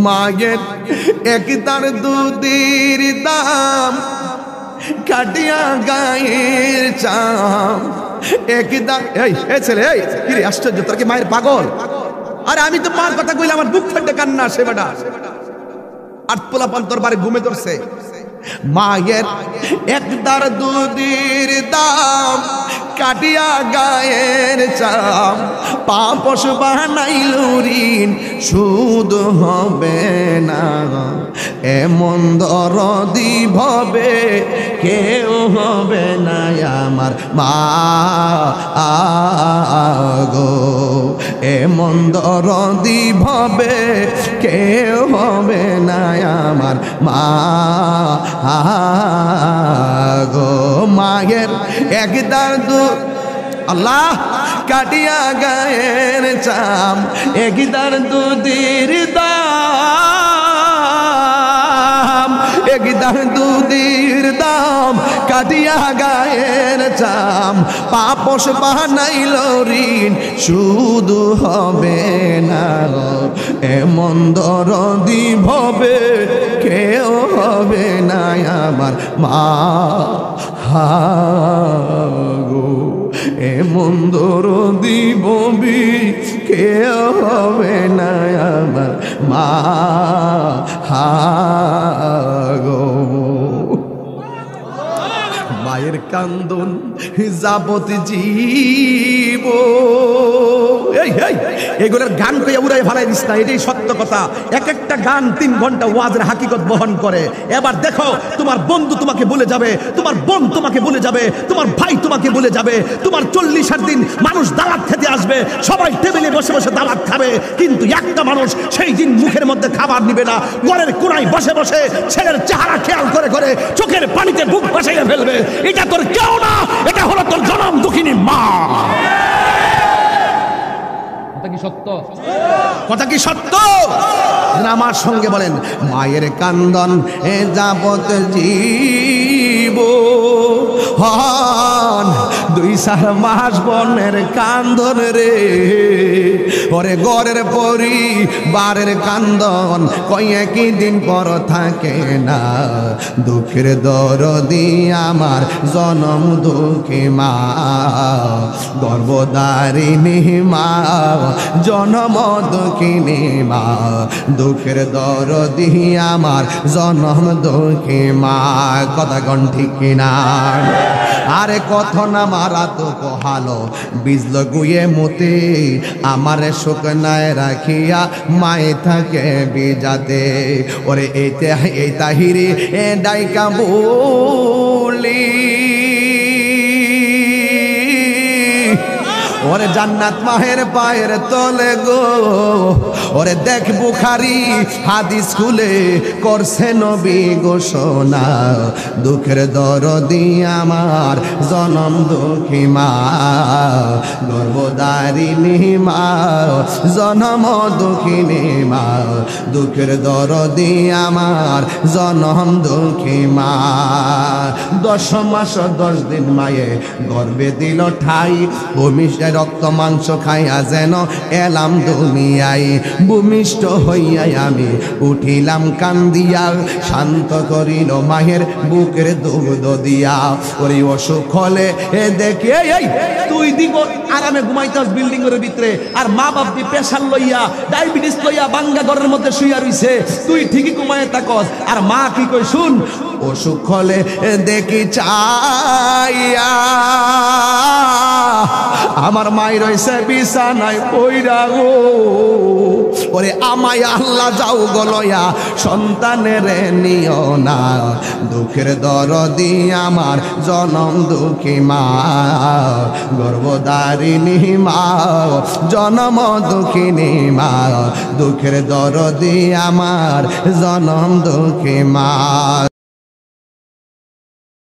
মায়ের একদার দুধের দাম কাটিয়া গায়ের চাম একদার। এই ছেলে, এই কি রে আশ্চর্য, তোর কি মায়ের পাগল? আরে আমি তো মার কথা কইলে আমার বুক ফাটে কান্না আসে বেটা। আর পোলাপান তোর বাড়ি ঘুমে ধরছে। মায়ের একদার দুধের দাম কাটিয়া গায়ের চাম পাপস বানাইল ঋণ সুদ হবে না। এমন দরদি ভবে কেউ হবে না আমার মা গো। এমন দরদি ভবে কেউ হবে না আমার মা গো। মায়ের একদার দুধ আল্লাহ কাটিয়া গায়ের চাম একদার দুধের দাম একদার দুধের দাম কাটিয়া গায়ের চাম পাপস বানাইল ঋণ শুধু হবে না। এমন দরদি ভবে কেউ হবে না আমার মা গো। এমন দরদি ভবি কেউ হবে না আমার মা গো। মায়ের কান্দন যাবত জীব এগুলোর গান কইয়া উড়াই ভালাই দিস না, এটাই সত্য কথা। এক একটা গান 3 ঘন্টা ওয়াজের হাকিকত বহন করে। এবার দেখো তোমার বন্ধু তোমাকে বলে যাবে, তোমার বোন তোমাকে বলে যাবে, তোমার ভাই তোমাকে বলে যাবে, তোমার 40 দিন মানুষ দাওয়াত খেতে আসবে, সবাই টেবিলে বসে বসে দাওয়াত খাবে, কিন্তু একটা মানুষ সেই দিন মুখের মধ্যে খাবার নিবে না, ঘরের কোনায় বসে বসে ছেলের চেহারা খেয়াল করে করে চোখের পানিতে বুক ভাসাইয়া ফেলবে। এটা তোর কেউ না, এটা হলো তোর জনম দুঃখিনী মা। কথা কি সত্য? কথা কি সত্য? আমার সঙ্গে বলেন, মায়ের কান্দন এ যাবত জীব 2-4 মাস বনের কান্দন রে। ওরে গরের পরিবারের কান্দন কয়েকই দিন পর থাকে না। দুঃখের দরদি আমার জনম দুঃখী মা, গর্ভধারিণী মা, জনম দুঃখিনী মা। দুঃখের দরদি আমার জনম দুঃখী মা। কথা কোন ঠিক কিনা? আরে কত না মারা তো কহালো বিজল গুয়ে মতে আমারে শুকনায় রাখিয়া মায়ে থাকে বিজাতে। ওরে এই তাহিরি এ ডাইকা বলি ওরে জান্নাত মাহের পায়ের তলে গো। ওরে দেখ বুখারী হাদিস খুলে করছে নবী ঘোষণা। দুঃখের দরদি আমার জনম দুঃখী মা, গর্ভধারিণী মা, জনম দুঃখিনী মা। দুঃখের দরদি আমার জনম দুঃখী মা। 10 মাস 10 দিন মায়ে গর্ভে দিল ঠাই, ভূমিষ্ঠ রক্ত মাংস খাইয়া যেন এলাম দুনিয়ায়। ভূমিষ্ঠ হইয়াই আমি উঠিলাম কান্দিয়া, শান্ত করিল মায়ের বুকের দুধ দিয়া। ওরে অসুখ হলে এ দেখে এই তুই দিব আরামে ঘুমাইতাস বিল্ডিং এর ভিতরে, আর মা বাপ দি প্রেসার লইয়া ডায়াবেটিস লইয়া বাঙ্গা ঘরের মধ্যে শুইয়া রইছে, তুই ঠিকই ঘুমায় থাকস। আর মা কি কই শুন, অসুখ হলে দেখি চাইয়া আমার মাই রইছে বিছানায় পইরা গো। ওরে আমায় আল্লাহ যাও গলয়া সন্তানের নিও না। দুঃখের দরদি আমার জনম দুঃখী মা, গর্ভধারিণী মা, জনম দুঃখিনী মা। দুঃখের দরদি আমার জনম দুঃখী মা।